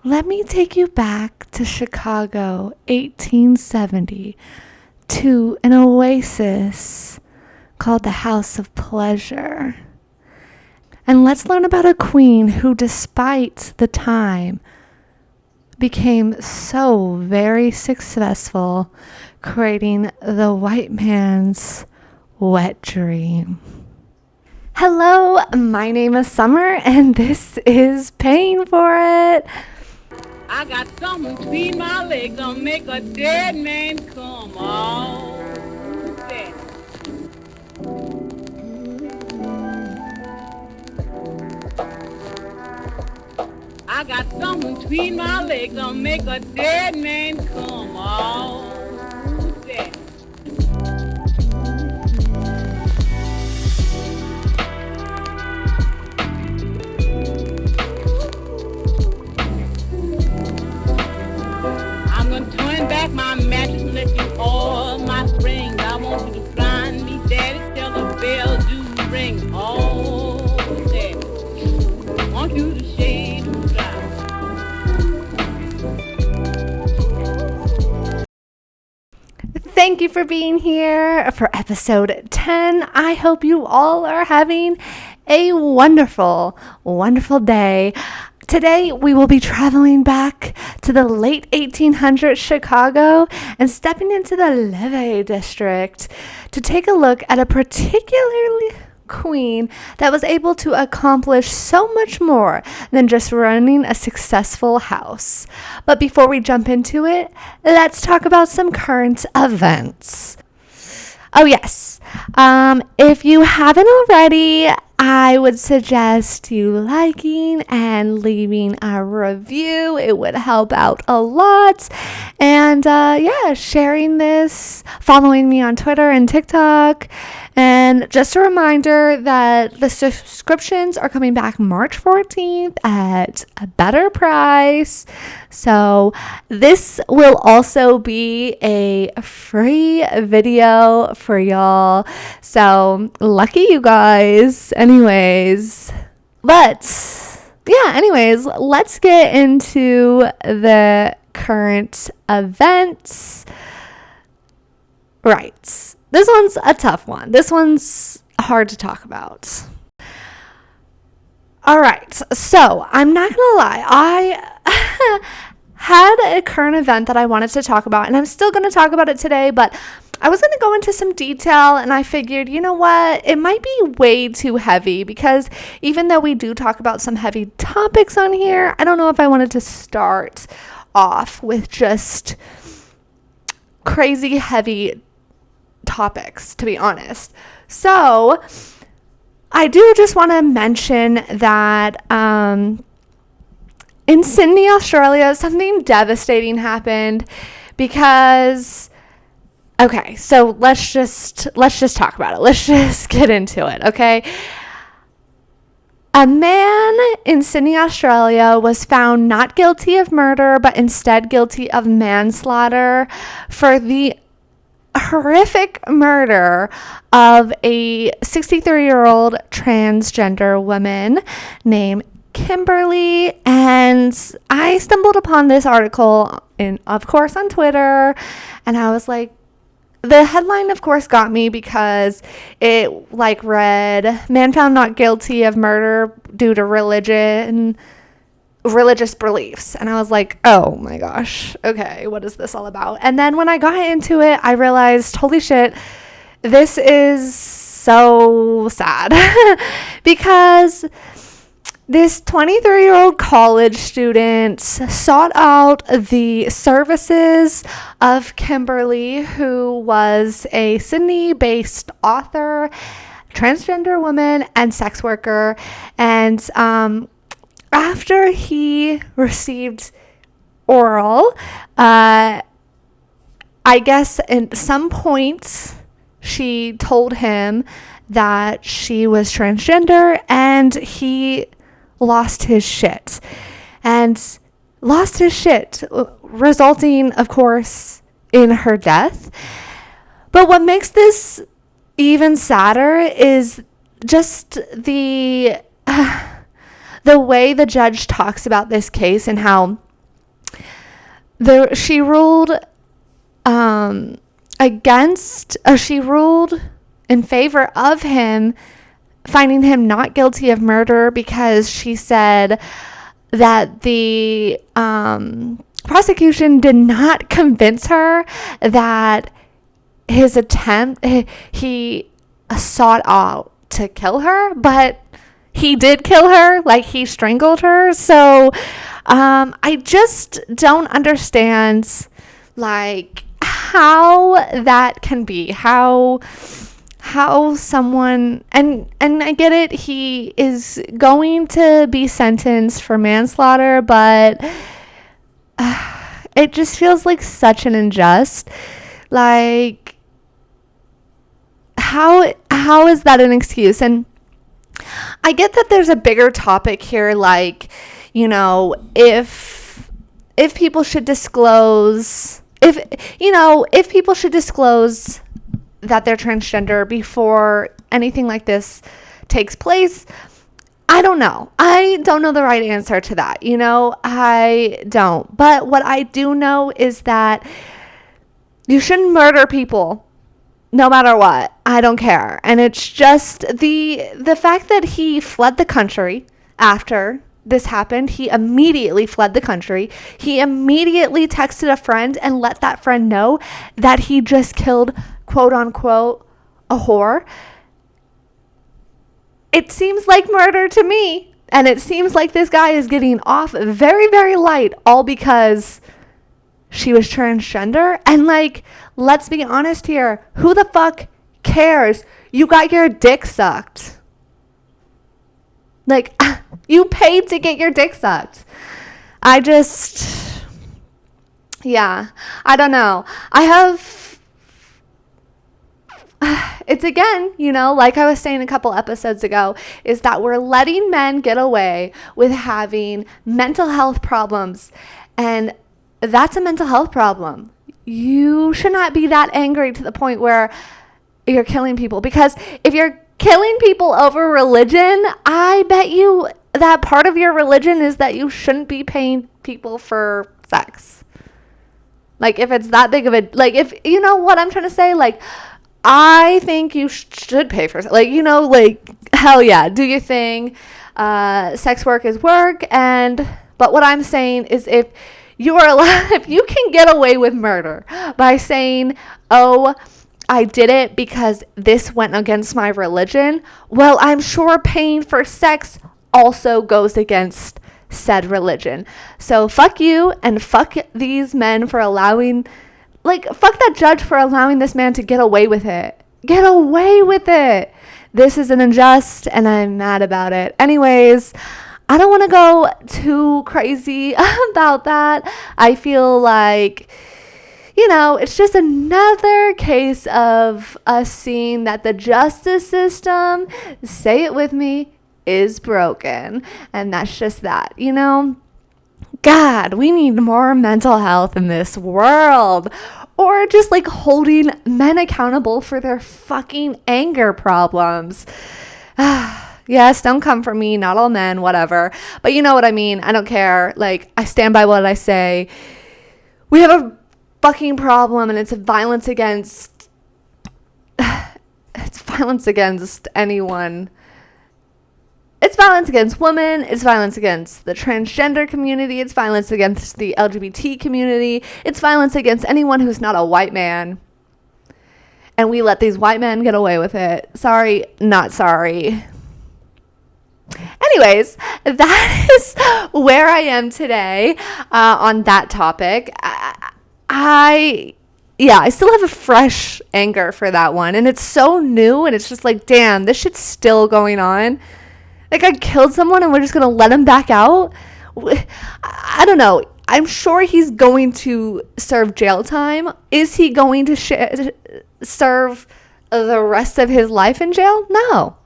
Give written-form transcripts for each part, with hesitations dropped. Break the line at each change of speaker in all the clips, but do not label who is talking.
Let me take you back to Chicago, 1870, to an oasis called the House of Pleasure. And let's learn about a queen who, despite the time, became so very successful, creating the white man's wet dream. Hello, my name is Summer, and this is Paying for It.
I got something between my legs that'll make a dead man come. Oh, that. I got something between my legs that'll make a dead man come. Oh, that. I'm gonna turn back my mattress and let you all my springs. I want you to find me, daddy, till the bell do ring. Oh, daddy, want you to shade and dry.
Thank you for being here for episode 10. I hope you all are having a wonderful, wonderful day. Today, we will be traveling back to the late 1800s Chicago and stepping into the Levee district to take a look at a particularly queen that was able to accomplish so much more than just running a successful house. But before we jump into it, let's talk about some current events. Oh yes, if you haven't already, I would suggest you liking and leaving a review. It would help out a lot. And sharing this, following me on Twitter and TikTok. And just a reminder that the subscriptions are coming back March 14th at a better price. So this will also be a free video for y'all. So lucky you guys. Anyways, let's get into the current events. Right. This one's a tough one. This one's hard to talk about. All right. So I'm not going to lie. I had a current event that I wanted to talk about, and I'm still going to talk about it today, but I was going to go into some detail, and I figured, you know what? It might be way too heavy because even though we do talk about some heavy topics on here, I don't know if I wanted to start off with just crazy heavy topics, to be honest. So I do just want to mention that in Sydney, Australia, something devastating happened because okay, so let's just talk about it. Let's just get into it, okay? A man in Sydney, Australia was found not guilty of murder, but instead guilty of manslaughter for the horrific murder of a 63-year-old transgender woman named Kimberly. And I stumbled upon this article of course on Twitter, and I was like, the headline of course got me because it read, man found not guilty of murder due to religious beliefs. And I was like, oh my gosh, okay, what is this all about? And then when I got into it, I realized, holy shit, this is so sad because this 23-year-old college student sought out the services of Kimberly, who was a Sydney-based author, transgender woman, and sex worker. And after he received oral, I guess at some point she told him that she was transgender, and he lost his shit, resulting, of course, in her death. But what makes this even sadder is just the way the judge talks about this case and how she ruled she ruled in favor of him, finding him not guilty of murder, because she said that the prosecution did not convince her that his attempt, he sought out to kill her, but he did kill her, like he strangled her. So I just don't understand, like, how that can be, how someone, and I get it, he is going to be sentenced for manslaughter, but it just feels like such an unjust, like, how is that an excuse? And I get that there's a bigger topic here, like, you know, if people should disclose, if people should disclose that they're transgender before anything like this takes place. I don't know. I don't know the right answer to that. I don't. But what I do know is that you shouldn't murder people no matter what. I don't care. And it's just the fact that he fled the country after this happened. He immediately fled the country. He immediately texted a friend and let that friend know that he just killed, quote unquote, a whore. It seems like murder to me. And it seems like this guy is getting off very, very light, all because she was transgender. And, like, let's be honest here. Who the fuck cares? You got your dick sucked. Like, you paid to get your dick sucked. I don't know. It's again, like I was saying a couple episodes ago, is that we're letting men get away with having mental health problems. And that's a mental health problem. You should not be that angry to the point where you're killing people. Because if you're killing people over religion, I bet you that part of your religion is that you shouldn't be paying people for sex. Like, if it's that big of a, like, if, you know what I'm trying to say? Like, I think you should pay for, like, like, hell yeah, do your thing. Sex work is work. But what I'm saying is, if you are allowed, if you can get away with murder by saying, oh, I did it because this went against my religion, well, I'm sure paying for sex also goes against said religion. So fuck you, and fuck these men for allowing, like, fuck that judge for allowing this man to get away with it. Get away with it. This is an unjust, and I'm mad about it. Anyways, I don't want to go too crazy about that. I feel like, it's just another case of us seeing that the justice system, say it with me, is broken. And that's just that, God, we need more mental health in this world. Or just, like, holding men accountable for their fucking anger problems. Yes, don't come for me, not all men, whatever. But you know what I mean. I don't care. Like, I stand by what I say. We have a fucking problem, and it's violence against anyone. It's violence against women. It's violence against the transgender community. It's violence against the LGBT community. It's violence against anyone who's not a white man. And we let these white men get away with it. Sorry, not sorry. Anyways, that is where I am today on that topic. I still have a fresh anger for that one. And it's so new, and it's just like, damn, this shit's still going on. Like, I killed someone and we're just going to let him back out? I don't know. I'm sure he's going to serve jail time. Is he going to serve the rest of his life in jail? No.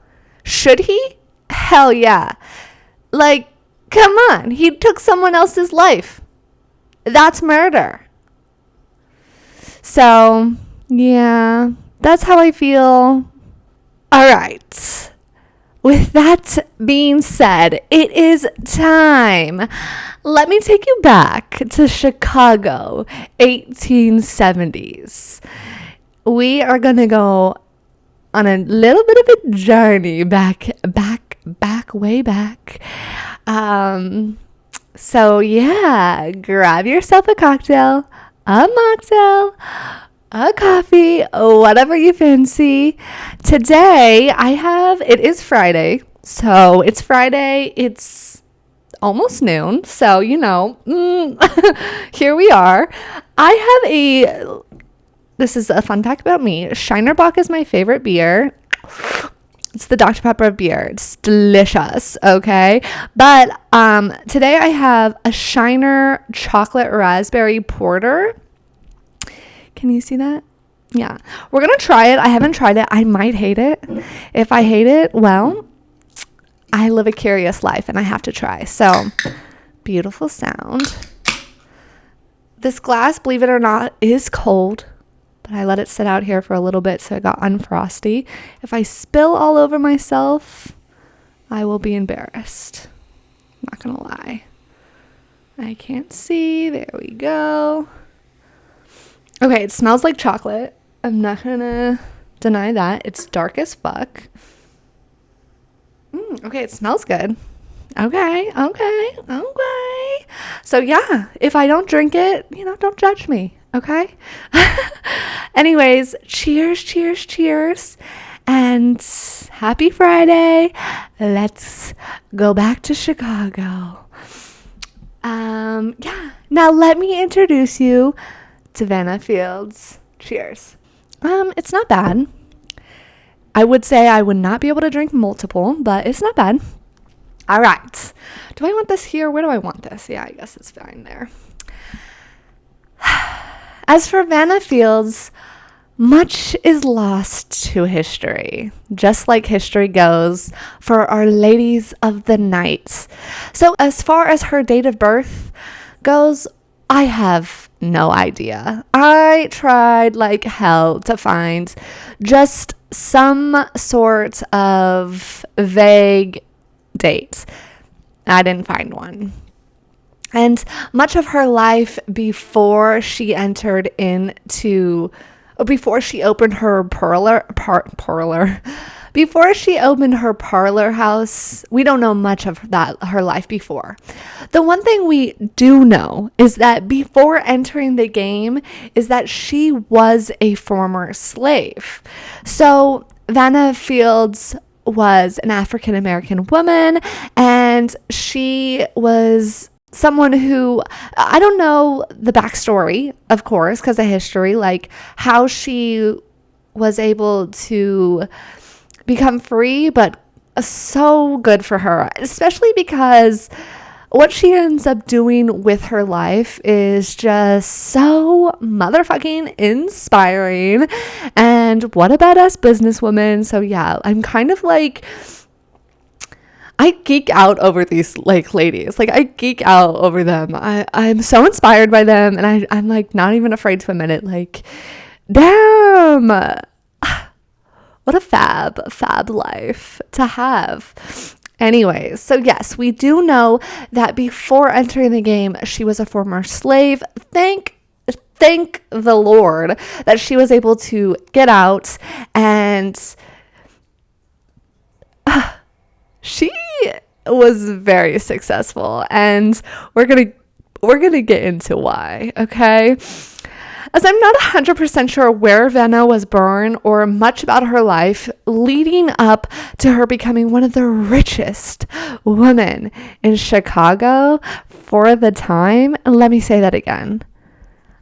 Should he? Hell yeah. Like, come on. He took someone else's life. That's murder. So, yeah, that's how I feel. All right. with that being said, it is time. Let me take you back to Chicago, 1870s. We are going to go on a little bit of a journey way back. So yeah, grab yourself a cocktail, a mocktail, a coffee, whatever you fancy. Today it is Friday. So it's Friday. It's almost noon. So, here we are. This is a fun fact about me. Shiner Bock is my favorite beer. It's the Dr. Pepper beer. It's delicious, okay? But today I have a Shiner chocolate raspberry porter. Can you see that? Yeah. We're going to try it. I haven't tried it. I might hate it. If I hate it, well, I live a curious life and I have to try. So, beautiful sound. This glass, believe it or not, is cold. But I let it sit out here for a little bit so it got unfrosty. If I spill all over myself, I will be embarrassed. I'm not going to lie. I can't see. There we go. Okay, it smells like chocolate. I'm not going to deny that. It's dark as fuck. Okay, it smells good. Okay. So yeah, if I don't drink it, don't judge me. Okay. Anyways, cheers. And happy Friday. Let's go back to Chicago. Yeah. Now let me introduce you to Vina Fields. Cheers. It's not bad. I would say I would not be able to drink multiple, but it's not bad. All right. Do I want this here? Where do I want this? Yeah, I guess it's fine there. As for Vina Fields, much is lost to history, just like history goes for our ladies of the night. So as far as her date of birth goes, I have no idea. I tried like hell to find just some sort of vague date. I didn't find one. And much of her life before she opened her parlor house, we don't know much of her life before. The one thing we do know is that before entering the game is that she was a former slave. So Vina Fields was an African American woman, and she was someone who, I don't know the backstory, of course, because of history, like how she was able to become free, but so good for her, especially because what she ends up doing with her life is just so motherfucking inspiring. And what about us businesswomen? So yeah, I'm kind of like, I geek out over these like ladies. Like I geek out over them. I'm so inspired by them, and I'm like not even afraid to admit it. Like, damn, what a fab life to have. Anyways, so yes, we do know that before entering the game, she was a former slave. Thank the Lord that she was able to get out, and she was very successful, and we're gonna get into why, okay? As I'm not 100% sure where Vina was born or much about her life leading up to her becoming one of the richest women in Chicago for the time. Let me say that again.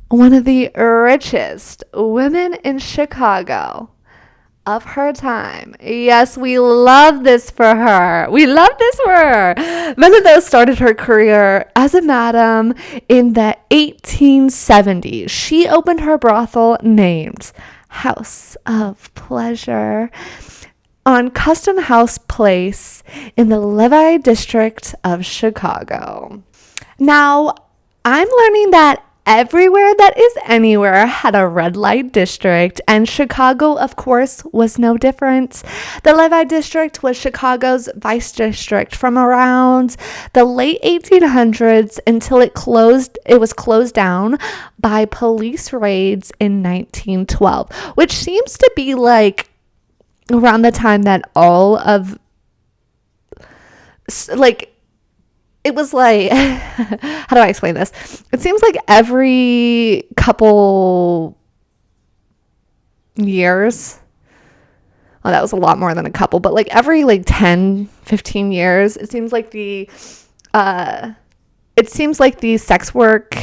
One of the richest women in Chicago of her time. Yes, we love this for her. Vina, though, started her career as a madam in the 1870s. She opened her brothel named House of Pleasure on Custom House Place in the Levee district of Chicago. Now, I'm learning that everywhere that is anywhere had a red light district, and Chicago, of course, was no different. The Levee district was Chicago's vice district from around the late 1800s until it was closed down by police raids in 1912, which seems to be like around the time that all of like it was like, how do I explain this? It seems like every couple years, well, that was a lot more than a couple, but like every like 10, 15 years, it seems like the sex work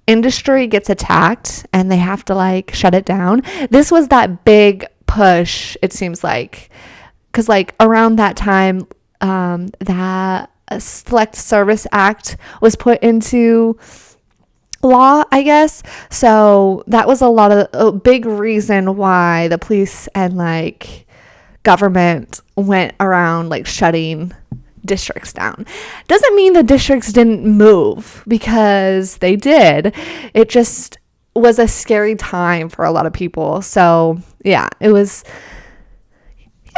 industry gets attacked and they have to like shut it down. This was that big push, it seems like, because like around that time, that Select Service Act was put into law, I guess. So that was a big reason why the police and like government went around like shutting districts down. Doesn't mean the districts didn't move, because they did. It just was a scary time for a lot of people. So yeah, it was.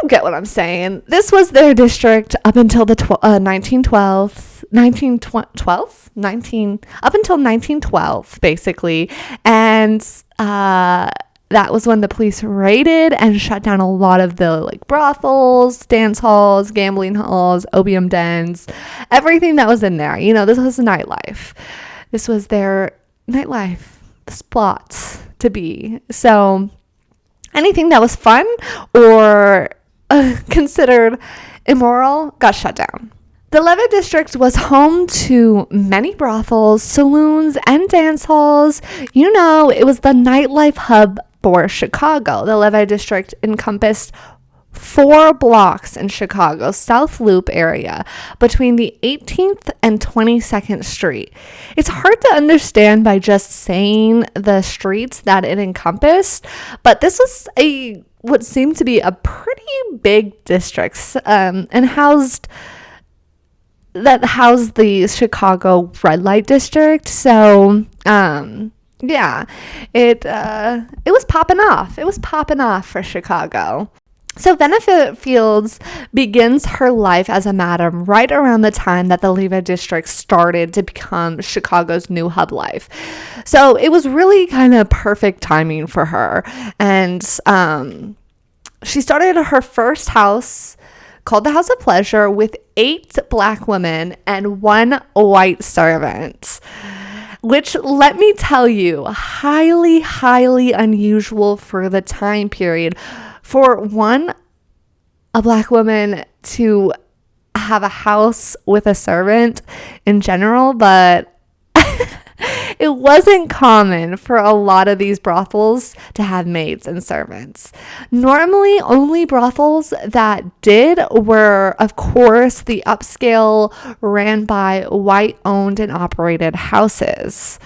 You get what I'm saying. This was their district up until the 1912, basically. And that was when the police raided and shut down a lot of the like brothels, dance halls, gambling halls, opium dens, everything that was in there. You know, this was nightlife. This was their nightlife spot to be. So anything that was fun or considered immoral got shut down. The Levee district was home to many brothels, saloons, and dance halls. You know, it was the nightlife hub for Chicago. The Levee district encompassed 4 blocks in Chicago's South Loop area between the 18th and 22nd Street. It's hard to understand by just saying the streets that it encompassed, but this was what seemed to be a pretty big district, and housed the Chicago red light district. So yeah, it was popping off. It was popping off for Chicago. So Vina Fields begins her life as a madam right around the time that the Levee district started to become Chicago's new hub life. So it was really kind of perfect timing for her. And she started her first house called the House of Pleasure with 8 black women and 1 white servant, which, let me tell you, highly, highly unusual for the time period. For a black woman to have a house with a servant in general, but it wasn't common for a lot of these brothels to have maids and servants. Normally, only brothels that did were, of course, the upscale, ran by white-owned and operated houses.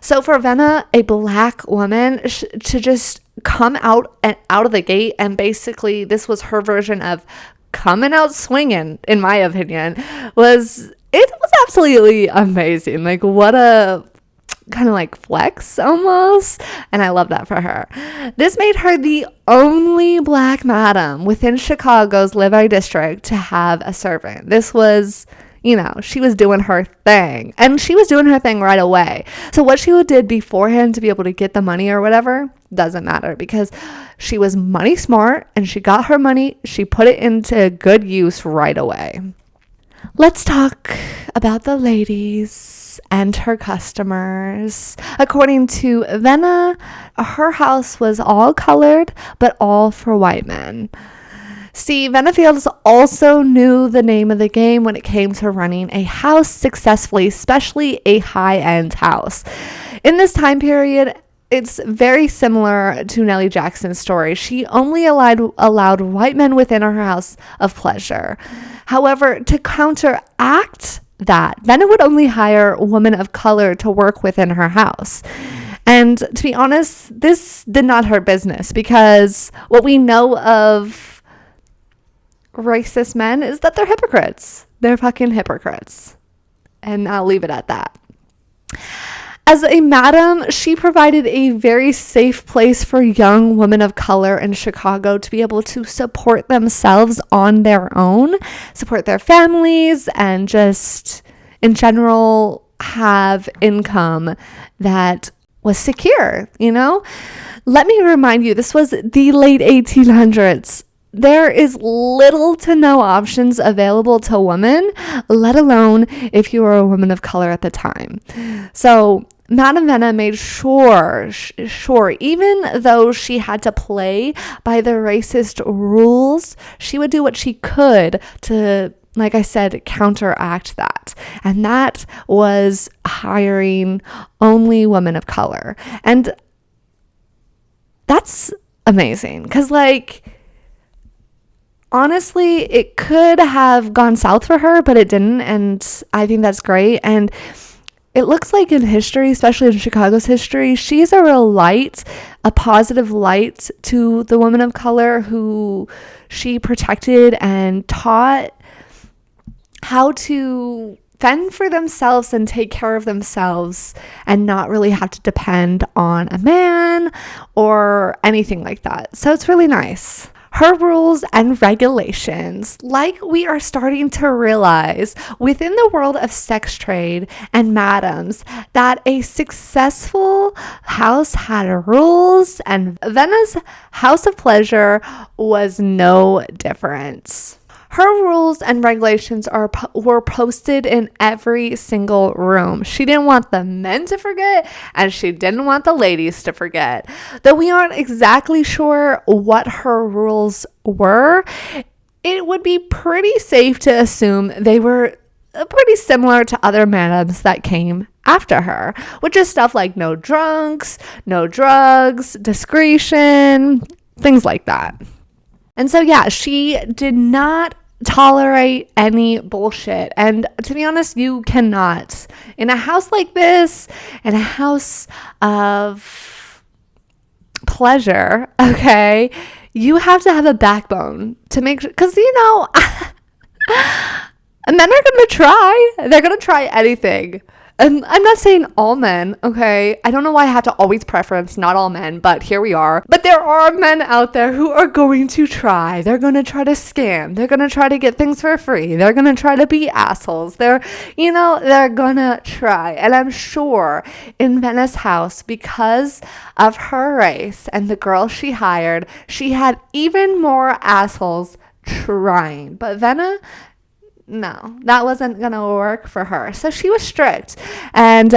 So for Vina, a black woman, to just come out of the gate, and basically this was her version of coming out swinging, in my opinion, was absolutely amazing. Like, what a kind of like flex almost, and I love that for her. This made her the only black madam within Chicago's Levee district to have a servant. This was, you know, she was doing her thing, and she was doing her thing right away. So what she did beforehand to be able to get the money or whatever doesn't matter, because she was money smart and she got her money. She put it into good use right away. Let's talk about the ladies and her customers. According to Vina, her house was all colored, but all for white men. See, Vina Fields also knew the name of the game when it came to running a house successfully, especially a high-end house. In this time period, it's very similar to Nellie Jackson's story. She only allowed white men within her house of pleasure. However, to counteract that, Vina would only hire women of color to work within her house. And to be honest, this did not hurt business, because what we know of racist men is that they're hypocrites. They're fucking hypocrites. And I'll leave it at that. As a madam, she provided a very safe place for young women of color in Chicago to be able to support themselves on their own, support their families, and just in general have income that was secure, you know? Let me remind you, this was the late 1800s. There is little to no options available to women, let alone if you were a woman of color at the time. So Madame Vina made sure, even though she had to play by the racist rules, she would do what she could to, like I said, counteract that. And that was hiring only women of color. And that's amazing because, like, honestly, it could have gone south for her, but it didn't. And I think that's great. And it looks like in history, especially in Chicago's history, she's a real light, a positive light to the women of color who she protected and taught how to fend for themselves and take care of themselves and not really have to depend on a man or anything like that. So it's really nice. Her rules and regulations, like we are starting to realize within the world of sex trade and madams, that a successful house had rules, and Vina's house of pleasure was no different. Her rules and regulations were posted in every single room. She didn't want the men to forget, and she didn't want the ladies to forget. Though we aren't exactly sure what her rules were, it would be pretty safe to assume they were pretty similar to other madams that came after her, which is stuff like no drunks, no drugs, discretion, things like that. And so, yeah, she did not tolerate any bullshit. And to be honest, you cannot. In a house like this, in a house of pleasure, okay, you have to have a backbone to make sure, because, you know, men are going to try. They're going to try anything. And I'm not saying all men, okay? I don't know why I have to always preference not all men, but here we are. But there are men out there who are going to try. They're going to try to scam. They're going to try to get things for free. They're going to try to be assholes. They're going to try. And I'm sure in Vina's house, because of her race and the girl she hired, she had even more assholes trying. But Vina, no, that wasn't going to work for her. So she was strict. And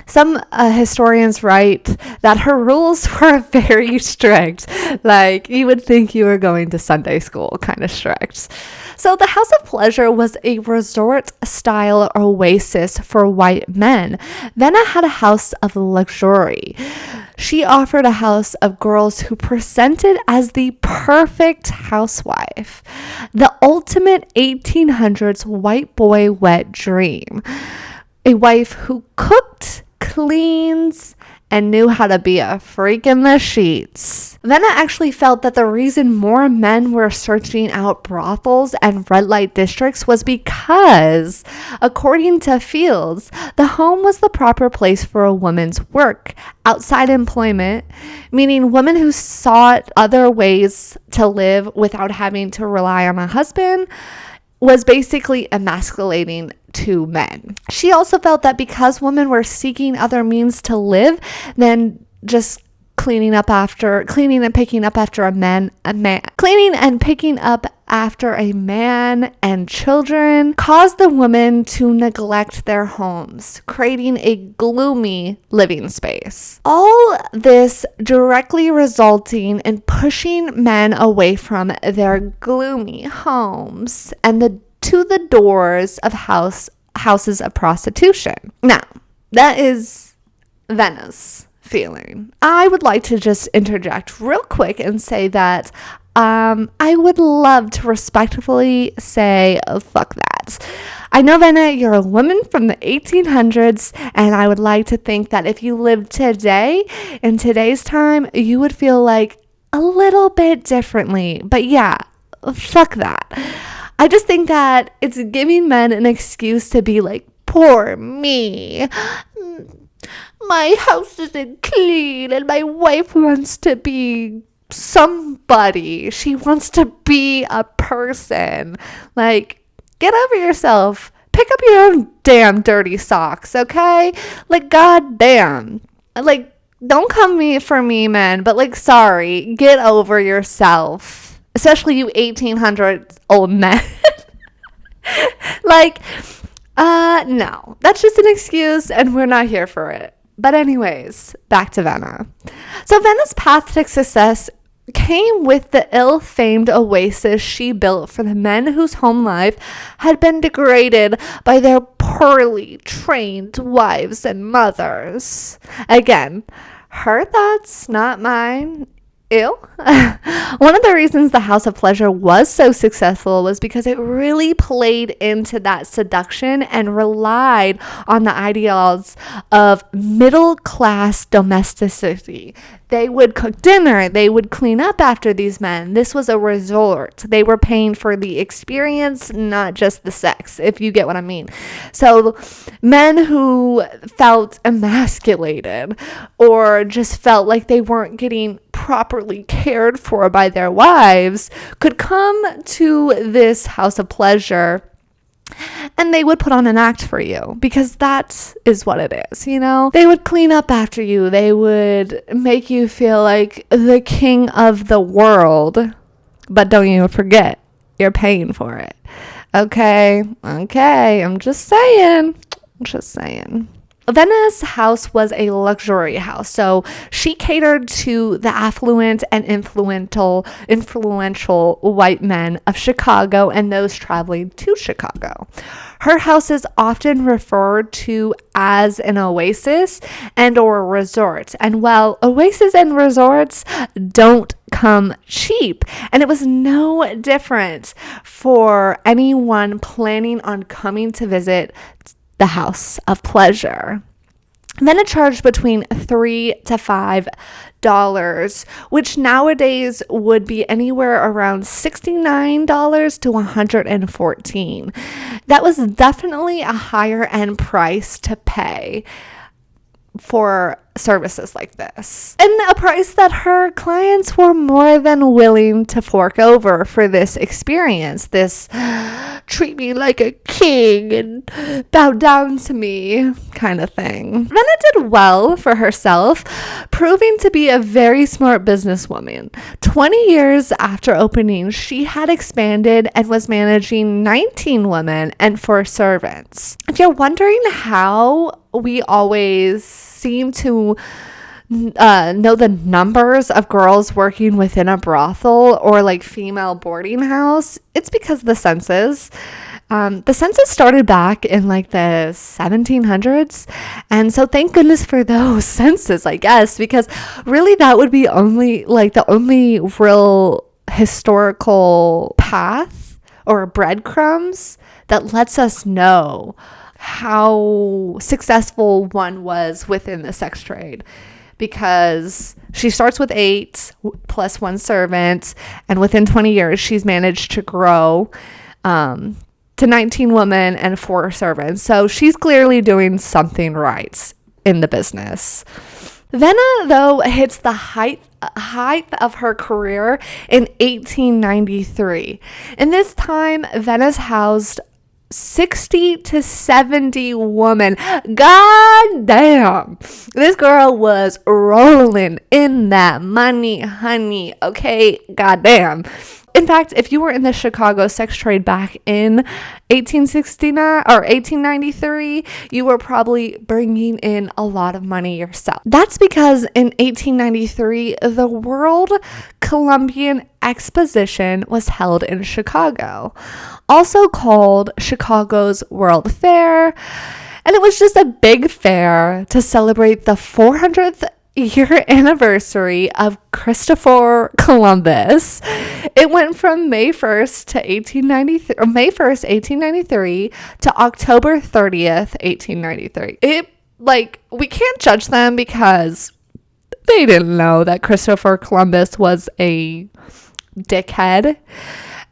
some historians write that her rules were very strict. Like, you would think you were going to Sunday school kind of strict. So the House of Pleasure was a resort-style oasis for white men. Vina had a house of luxury. She offered a house of girls who presented as the perfect housewife, the ultimate 1800s white boy wet dream. A wife who cooked, cleans, and knew how to be a freak in the sheets. Vina actually felt that the reason more men were searching out brothels and red light districts was because, according to Fields, the home was the proper place for a woman's work outside employment, meaning women who sought other ways to live without having to rely on a husband was basically emasculating to men. She also felt that because women were seeking other means to live than just cleaning and picking up after a man and children caused the women to neglect their homes, creating a gloomy living space. All this directly resulting in pushing men away from their gloomy homes and to the doors of houses of prostitution. Now, that is Vina's feeling. I would like to just interject real quick and say that I would love to respectfully say, oh, fuck that. I know, Vina, you're a woman from the 1800s, and I would like to think that if you lived today, in today's time, you would feel like a little bit differently. But yeah, fuck that. I just think that it's giving men an excuse to be like, poor me. my house isn't clean and my wife wants to be somebody. She wants to be a person. Like, get over yourself. Pick up your own damn dirty socks, okay? Like, goddamn. Like, don't come for me, men, but like, sorry, get over yourself. Especially you 1800s old men. Like, no, that's just an excuse and we're not here for it. But anyways, back to Vina. So Vina's path to success came with the ill-famed oasis she built for the men whose home life had been degraded by their poorly trained wives and mothers. Again, her thoughts, not mine. Ew. One of the reasons the House of Pleasure was so successful was because it really played into that seduction and relied on the ideals of middle-class domesticity. They would cook dinner. They would clean up after these men. This was a resort. They were paying for the experience, not just the sex, if you get what I mean. So men who felt emasculated or just felt like they weren't getting properly cared for by their wives could come to this House of Pleasure and they would put on an act for you, because that is what it is, you know? They would clean up after you. They would make you feel like the king of the world. But don't you forget, you're paying for it. Okay, I'm just saying. Vina's house was a luxury house, so she catered to the affluent and influential white men of Chicago and those traveling to Chicago. Her house is often referred to as an oasis and or a resort. And well, oases and resorts don't come cheap. And it was no different for anyone planning on coming to visit the House of Pleasure. Then it charged between $3 to $5, which nowadays would be anywhere around $69 to $114. That was definitely a higher end price to pay for services like this, and a price that her clients were more than willing to fork over for this experience, this treat me like a king and bow down to me kind of thing. Vina did well for herself, proving to be a very smart businesswoman. 20 years after opening, she had expanded and was managing 19 women and 4 servants. If you're wondering how we always seem to know the numbers of girls working within a brothel or like female boarding house, it's because the census. The census started back in like the 1700s, and so thank goodness for those census, I guess, because really that would be only like the only real historical path or breadcrumbs that lets us know how successful one was within the sex trade, because she starts with 8 plus 1 servant, and within 20 years she's managed to grow to 19 women and 4 servants. So she's clearly doing something right in the business. Vina, though, hits the height of her career in 1893. In this time, Vina's housed 60 to 70 women. God damn. This girl was rolling in that money, honey. Okay, god damn. In fact, if you were in the Chicago sex trade back in 1869 or 1893, you were probably bringing in a lot of money yourself. That's because in 1893, the World Columbian Exposition was held in Chicago, also called Chicago's World Fair. And it was just a big fair to celebrate the 400th year anniversary of Christopher Columbus. It went from May 1st to 1893, or May 1st, 1893 to October 30th, 1893. We can't judge them because they didn't know that Christopher Columbus was a dickhead.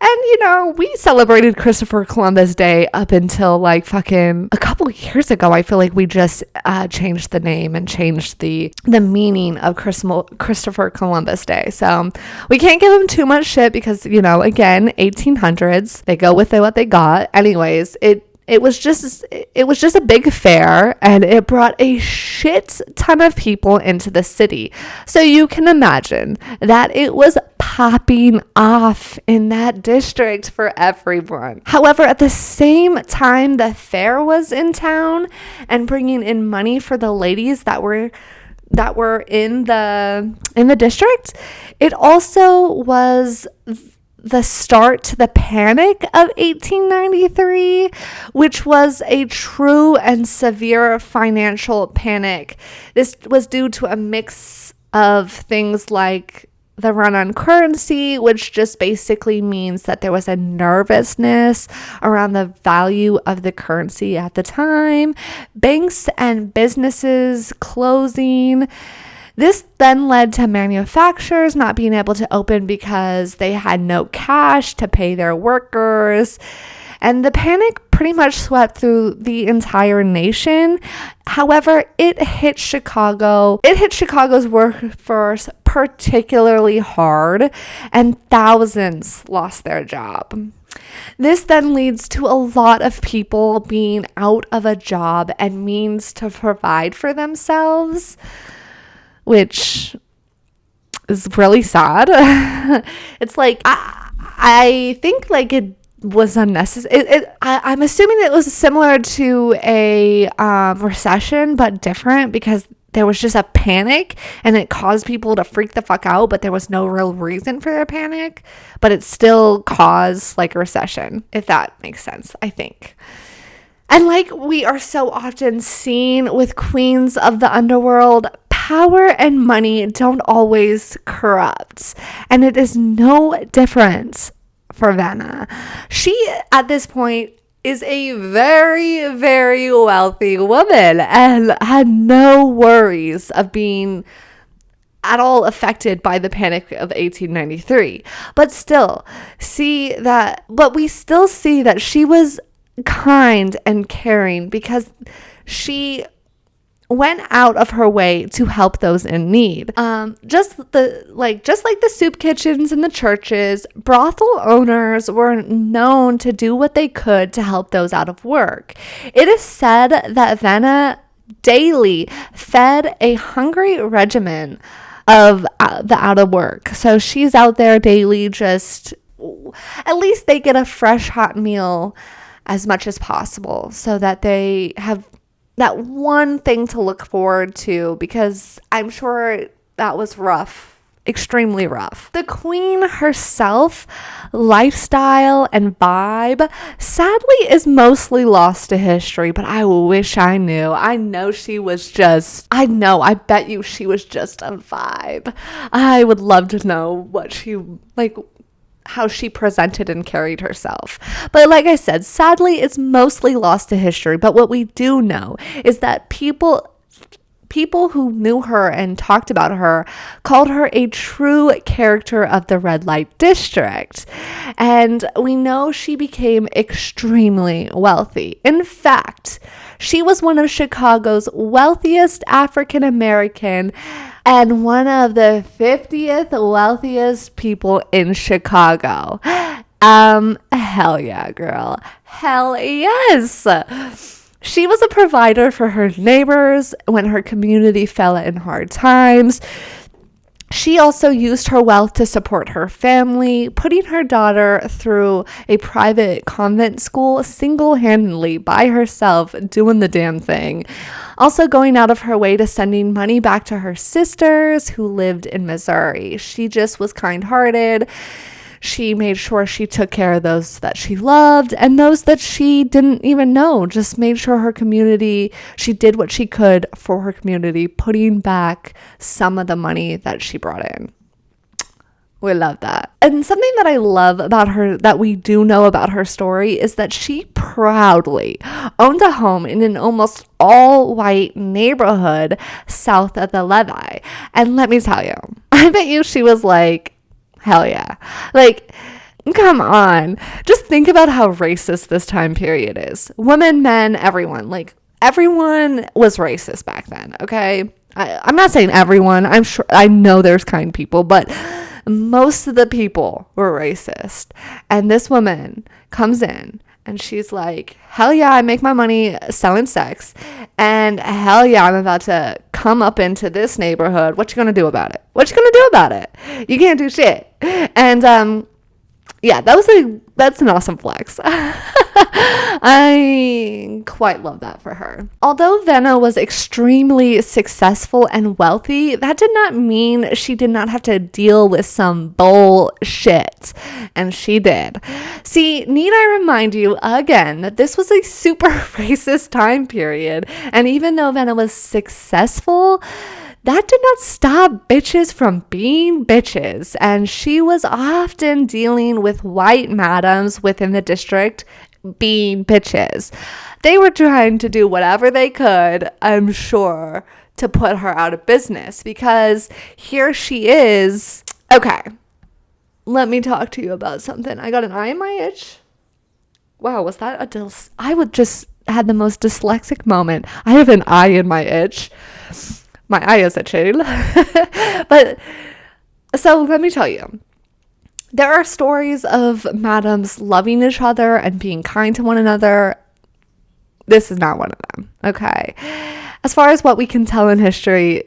And, we celebrated Christopher Columbus Day up until like fucking a couple years ago. I feel like we just changed the name and changed the meaning of Christopher Columbus Day. So we can't give him too much shit because, again, 1800s, they go with what they got. Anyways, it was just a big fair, and it brought a shit ton of people into the city. So you can imagine that it was popping off in that district for everyone. However, at the same time the fair was in town and bringing in money for the ladies that were in the district, it also was the start to the Panic of 1893, which was a true and severe financial panic. This was due to a mix of things like the run on currency, which just basically means that there was a nervousness around the value of the currency at the time, banks and businesses closing. This then led to manufacturers not being able to open because they had no cash to pay their workers. And the panic pretty much swept through the entire nation. However, it hit Chicago. It hit Chicago's workforce particularly hard, and thousands lost their job. This then leads to a lot of people being out of a job and means to provide for themselves, which is really sad. It's like, I think like it was unnecessary. I'm assuming it was similar to a recession, but different because there was just a panic and it caused people to freak the fuck out, but there was no real reason for their panic, but it still caused like a recession, if that makes sense, I think. And like we are so often seen with queens of the underworld, power and money don't always corrupt, and it is no different for Vina. She, at this point, is a very, very wealthy woman and had no worries of being at all affected by the Panic of 1893. But we still see that she was kind and caring because she went out of her way to help those in need. Just like the soup kitchens and the churches, brothel owners were known to do what they could to help those out of work. It is said that Vina daily fed a hungry regiment of the out of work. So she's out there daily, just at least they get a fresh hot meal as much as possible so that they have that one thing to look forward to, because I'm sure that was rough, extremely rough. The queen herself, lifestyle and vibe, sadly is mostly lost to history, but I wish I knew. I bet you she was just a vibe. I would love to know what how she presented and carried herself. But like I said, sadly, it's mostly lost to history. But what we do know is that people who knew her and talked about her called her a true character of the red light district. And we know she became extremely wealthy. In fact, she was one of Chicago's wealthiest African American and one of the 50th wealthiest people in Chicago. Hell yeah, girl. Hell yes. She was a provider for her neighbors when her community fell in hard times. She also used her wealth to support her family, putting her daughter through a private convent school single-handedly by herself, doing the damn thing. Also going out of her way to sending money back to her sisters who lived in Missouri. She just was kind-hearted. She made sure she took care of those that she loved and those that she didn't even know. Just made sure her community, she did what she could for her community, putting back some of the money that she brought in. We love that. And something that I love about her, that we do know about her story, is that she proudly owned a home in an almost all-white neighborhood south of the Levee. And let me tell you, I bet you she was like, hell yeah. Like, Come on. Just think about how racist this time period is. Women, men, everyone. Like, everyone was racist back then, okay? I'm not saying everyone. I'm sure, I know there's kind people, but most of the people were racist. And this woman comes in and she's like, hell yeah, I make my money selling sex. And hell yeah, I'm about to come up into this neighborhood. What you gonna do about it? What you gonna do about it? You can't do shit. And yeah, that's an awesome flex. I quite love that for her. Although Vina was extremely successful and wealthy, that did not mean she did not have to deal with some bullshit. And she did. See, need I remind you again that this was a super racist time period. And even though Vina was successful, that did not stop bitches from being bitches, and she was often dealing with white madams within the district being bitches. They were trying to do whatever they could, I'm sure, to put her out of business, because here she is. Okay, let me talk to you about something. I got an eye in my itch. Wow, was that I would just had the most dyslexic moment. I have an eye in my itch. My eye is itching. But so let me tell you, there are stories of madams loving each other and being kind to one another. This is not one of them. Okay. As far as what we can tell in history,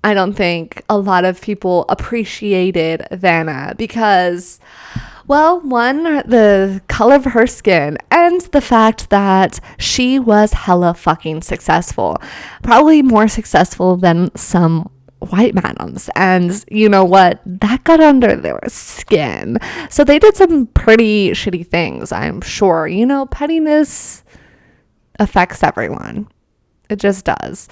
I don't think a lot of people appreciated Vina because, well, one, the color of her skin, and the fact that she was hella fucking successful. Probably more successful than some white madams. And you know what? That got under their skin. So they did some pretty shitty things, I'm sure. You know, pettiness affects everyone. It just does.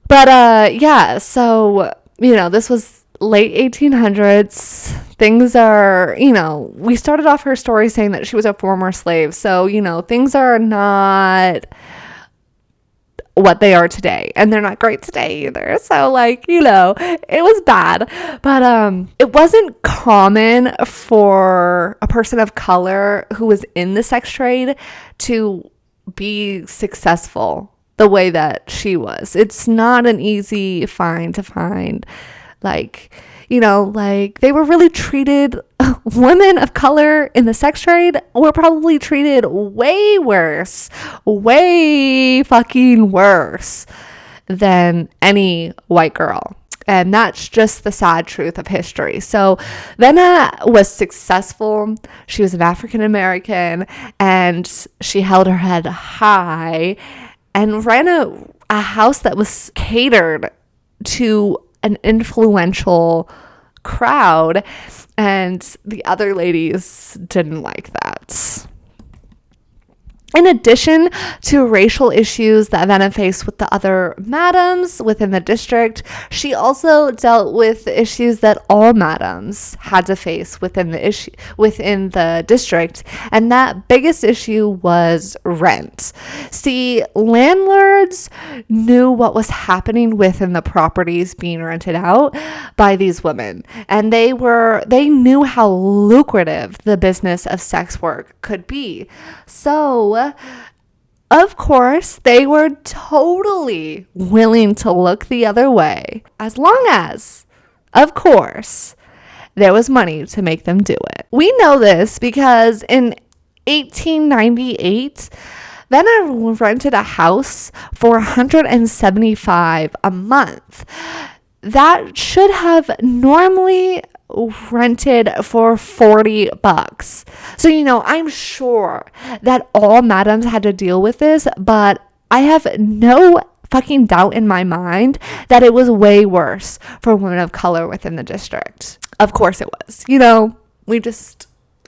But yeah, so, you know, this was late 1800s. Things are, you know, we started off her story saying that she was a former slave. So, you know, things are not what they are today, and they're not great today either. So, like, you know, it was bad, but it wasn't common for a person of color who was in the sex trade to be successful the way that she was. It's not an easy find to find. Like, you know, like, they were really treated, women of color in the sex trade were probably treated way worse, way fucking worse than any white girl. And that's just the sad truth of history. So Vina was successful. She was an African American, and she held her head high and ran a house that was catered to an influential crowd, and the other ladies didn't like that. In addition to racial issues that Vina faced with the other madams within the district, she also dealt with issues that all madams had to face within the district, and that biggest issue was rent. See, landlords knew what was happening within the properties being rented out by these women, and they knew how lucrative the business of sex work could be. So of course, they were totally willing to look the other way, as long as, of course, there was money to make them do it. We know this because in 1898, Vina rented a house for $175 a month. That should have normally rented for $40. So, you know, I'm sure that all madams had to deal with this, but I have no fucking doubt in my mind that it was way worse for women of color within the district. Of course it was. You know,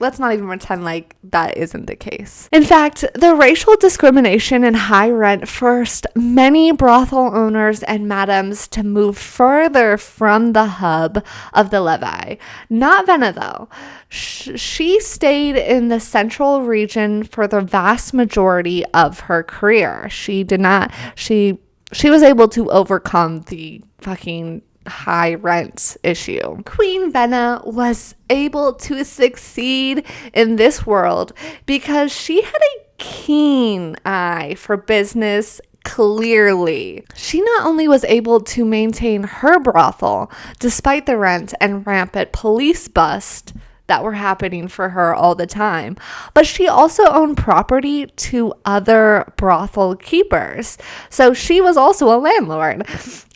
let's not even pretend like that isn't the case. In fact, the racial discrimination and high rent forced many brothel owners and madams to move further from the hub of the Levee. Not Vina, though. She stayed in the central region for the vast majority of her career. She was able to overcome the fucking high rent issue. Queen Vina was able to succeed in this world because she had a keen eye for business. Clearly, she not only was able to maintain her brothel despite the rent and rampant police bust that were happening for her all the time, but she also owned property to other brothel keepers. So she was also a landlord,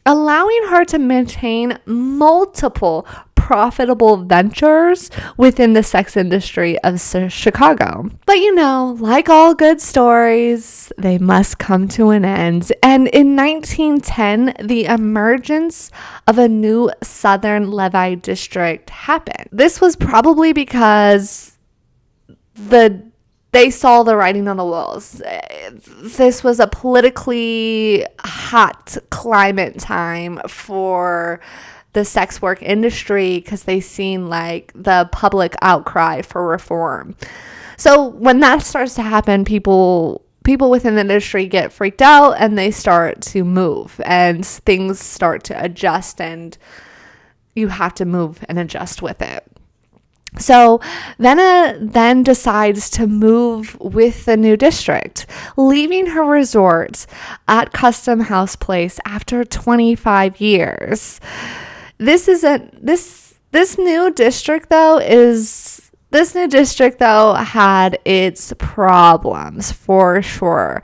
allowing her to maintain multiple profitable ventures within the sex industry of Chicago. But like all good stories, they must come to an end. And in 1910, the emergence of a new Southern Levee district happened. This was probably because they saw the writing on the walls. This was a politically hot climate time for the sex work industry because they seen like the public outcry for reform. So when that starts to happen, people within the industry get freaked out and they start to move and things start to adjust, and you have to move and adjust with it. So Vina then decides to move with the new district, leaving her resort at Custom House Place after 25 years. This new district though had its problems for sure.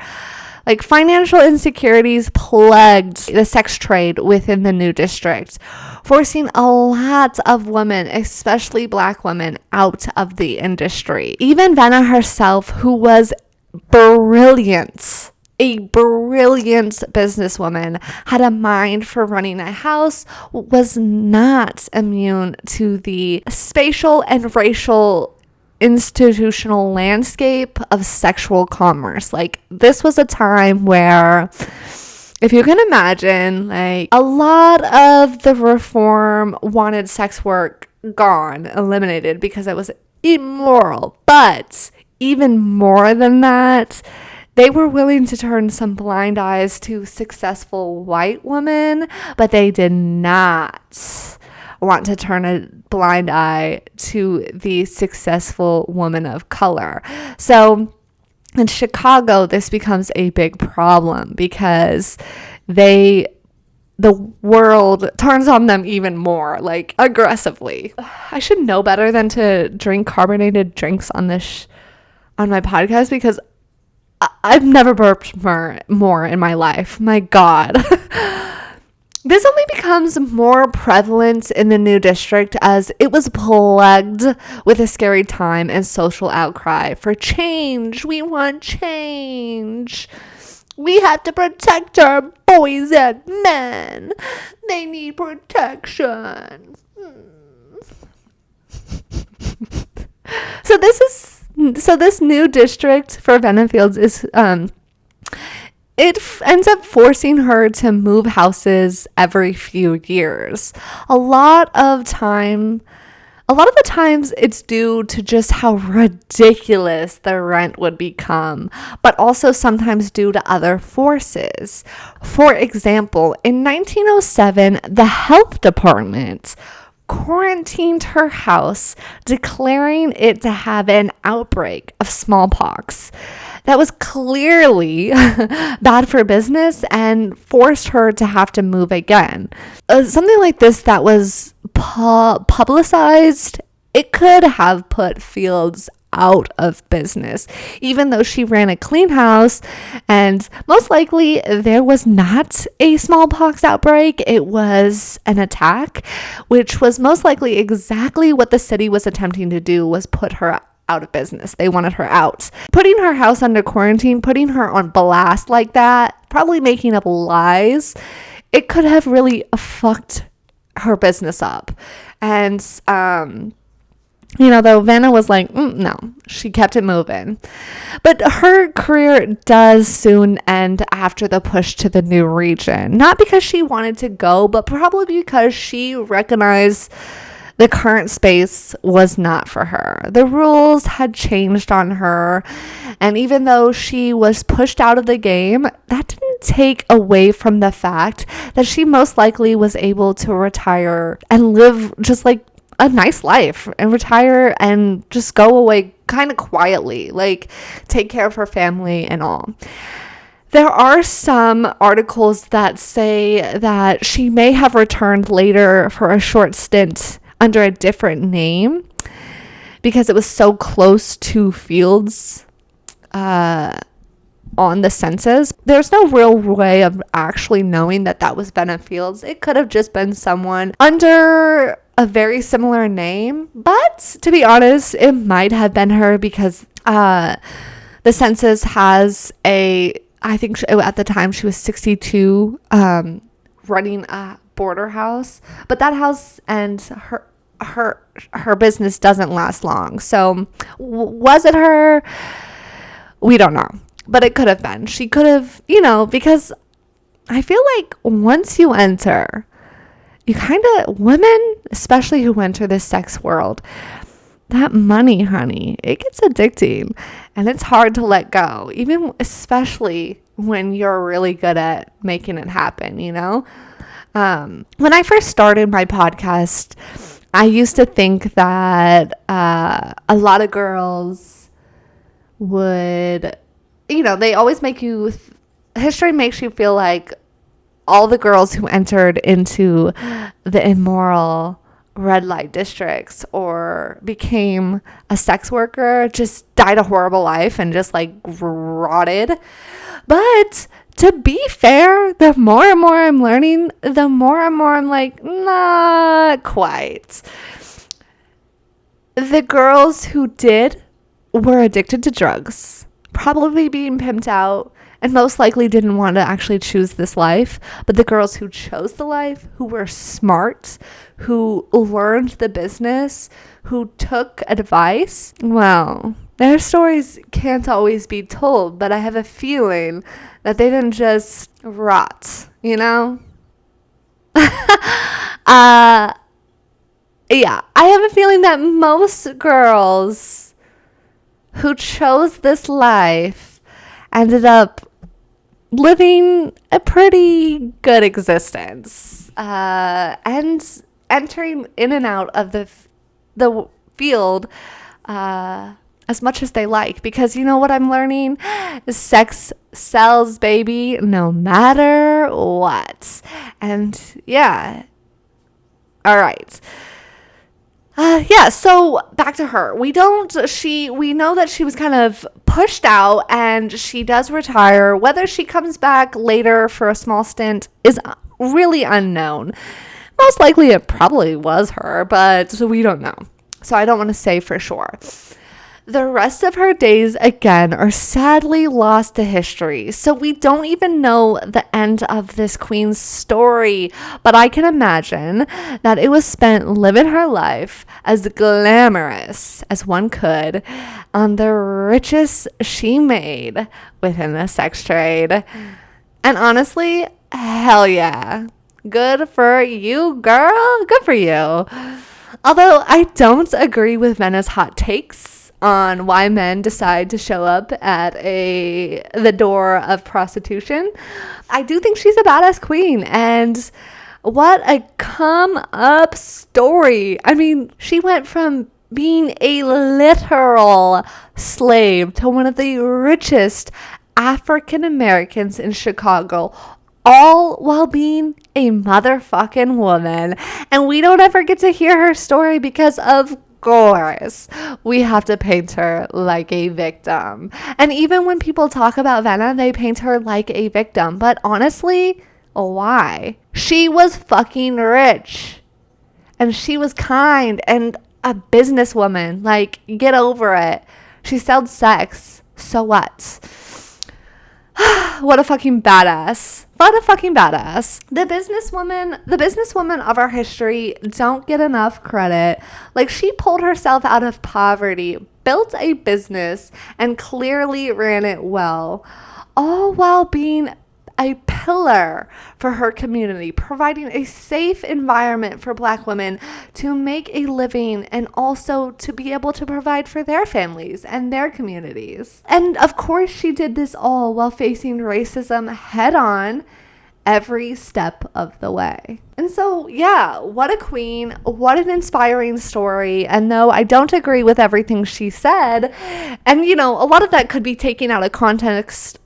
Like, financial insecurities plagued the sex trade within the new district, forcing a lot of women, especially Black women, out of the industry. Even Vina herself, who was a brilliant businesswoman, had a mind for running a house, was not immune to the spatial and racial institutional landscape of sexual commerce. Like, this was a time where, if you can imagine, like, a lot of the reform wanted sex work gone, eliminated, because it was immoral. But even more than that, they were willing to turn some blind eyes to successful white women, but they did not want to turn a blind eye to the successful woman of color. So in Chicago, this becomes a big problem because the world turns on them even more, like, aggressively. I should know better than to drink carbonated drinks on on my podcast, because I've never burped more in my life. My God. This only becomes more prevalent in the new district as it was plagued with a scary time and social outcry for change. We want change. We have to protect our boys and men. They need protection. So this new district for Vina Fields is it ends up forcing her to move houses every few years. A lot of the times it's due to just how ridiculous the rent would become, but also sometimes due to other forces. For example, in 1907, the health department quarantined her house, declaring it to have an outbreak of smallpox that was clearly bad for business and forced her to have to move again. Something like this that was publicized, it could have put Fields out of business, even though she ran a clean house, and most likely there was not a smallpox outbreak. It was an attack, which was most likely exactly what the city was attempting to do, was put her out of business. They wanted her out. Putting her house under quarantine, putting her on blast like that, probably making up lies, it could have really fucked her business up. And though Vina was like, no, she kept it moving. But her career does soon end after the push to the new region. Not because she wanted to go, but probably because she recognized the current space was not for her. The rules had changed on her. And even though she was pushed out of the game, that didn't doesn't take away from the fact that she most likely was able to retire and live just like a nice life and retire and just go away kind of quietly, like take care of her family and all. There are some articles that say that she may have returned later for a short stint under a different name because it was so close to Fields on the census. There's no real way of actually knowing that that was Vina Fields. It could have just been someone under a very similar name, but to be honest, it might have been her because the census has I think at the time she was 62, running a border house, but that house and her business doesn't last long. So was it her? We don't know, but it could have been. She could have, because I feel like once you enter, you kind of, women, especially who enter this sex world, that money, honey, it gets addicting and it's hard to let go, even especially when you're really good at making it happen, When I first started my podcast, I used to think that a lot of girls would, they always make you, history makes you feel like all the girls who entered into the immoral red light districts or became a sex worker just died a horrible life and just like rotted. But to be fair, the more and more I'm learning, the more and more I'm like, not quite. The girls who did were addicted to drugs, probably being pimped out, and most likely didn't want to actually choose this life. But the girls who chose the life, who were smart, who learned the business, who took advice, well, their stories can't always be told, but I have a feeling that they didn't just rot, Yeah, I have a feeling that most girls who chose this life ended up living a pretty good existence and entering in and out of the field as much as they like, because you know what I'm learning? Sex sells, baby, no matter what. And yeah, all right. So back to her. We know that she was kind of pushed out and she does retire. Whether she comes back later for a small stint is really unknown. Most likely it probably was her, but we don't know. So I don't want to say for sure. The rest of her days, again, are sadly lost to history, so we don't even know the end of this queen's story, but I can imagine that it was spent living her life as glamorous as one could on the richest she made within the sex trade. And honestly, hell yeah. Good for you, girl. Good for you. Although I don't agree with Vina's hot takes on why men decide to show up at the door of prostitution, I do think she's a badass queen, and what a come up story. I mean, she went from being a literal slave to one of the richest African Americans in Chicago, all while being a motherfucking woman. And we don't ever get to hear her story because, of course, we have to paint her like a victim. And even when people talk about Vina, they paint her like a victim. But honestly, why? She was fucking rich. And she was kind and a businesswoman. Like, get over it. She sold sex. So what? What a fucking badass. What a fucking badass. The businesswoman of our history don't get enough credit. Like, she pulled herself out of poverty, built a business, and clearly ran it well, all while being a pillar for her community, providing a safe environment for Black women to make a living and also to be able to provide for their families and their communities. And of course, she did this all while facing racism head on every step of the way. And so, yeah, what a queen, what an inspiring story. And though I don't agree with everything she said, and a lot of that could be taken out of context,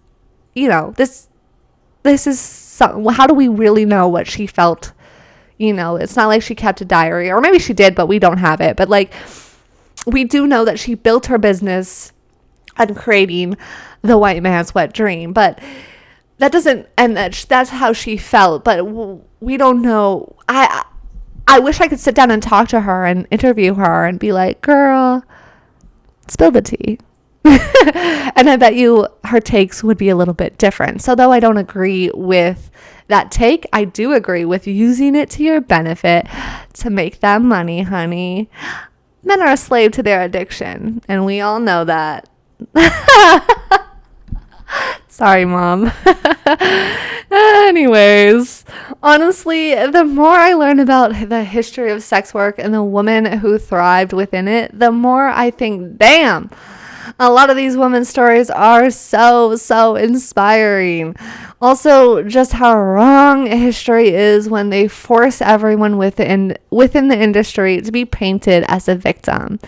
this is how do we really know what she felt? It's not like she kept a diary, or maybe she did, but we don't have it. But we do know that she built her business on creating the white man's wet dream, but that doesn't, and that's how she felt, but we don't know. I wish I could sit down and talk to her and interview her and be like, girl, spill the tea. And I bet you her takes would be a little bit different. So though I don't agree with that take, I do agree with using it to your benefit to make that money, honey. Men are a slave to their addiction, and we all know that. Sorry, Mom. Anyways, honestly, the more I learn about the history of sex work and the women who thrived within it, the more I think, damn, a lot of these women's stories are so inspiring. Also, just how wrong history is when they force everyone within the industry to be painted as a victim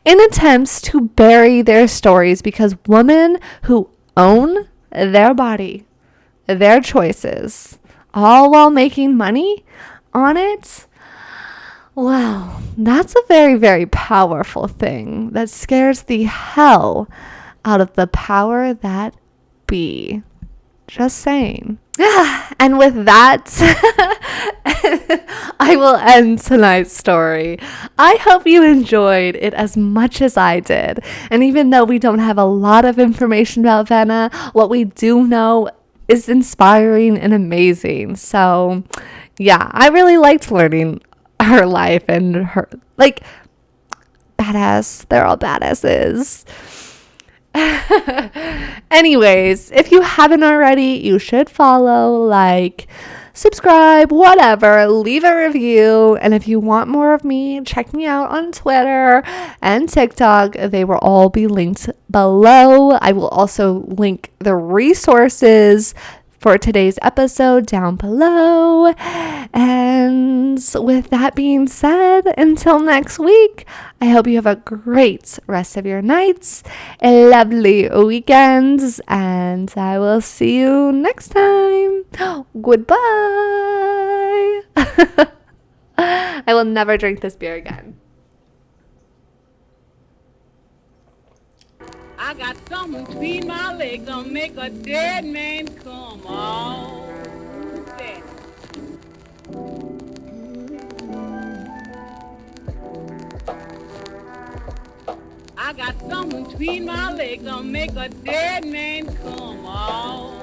in attempts to bury their stories, because women who own their body, their choices, all while making money on it, well, that's a very, very powerful thing that scares the hell out of the power that be. Just saying. And with that, I will end tonight's story. I hope you enjoyed it as much as I did. And even though we don't have a lot of information about Vina, what we do know is inspiring and amazing. So, yeah, I really liked learning her life and her, badass. They're all badasses. Anyways, if you haven't already, you should follow, subscribe, whatever, leave a review. And if you want more of me, check me out on Twitter and TikTok. They will all be linked below. I will also link the resources for today's episode down below. And with that being said, until next week, I hope you have a great rest of your nights, lovely weekends, and I will see you next time. Goodbye. I will never drink this beer again.
I got something between my legs gonna make a dead man come. Oh, that. I got something between my legs gonna make a dead man come. Oh.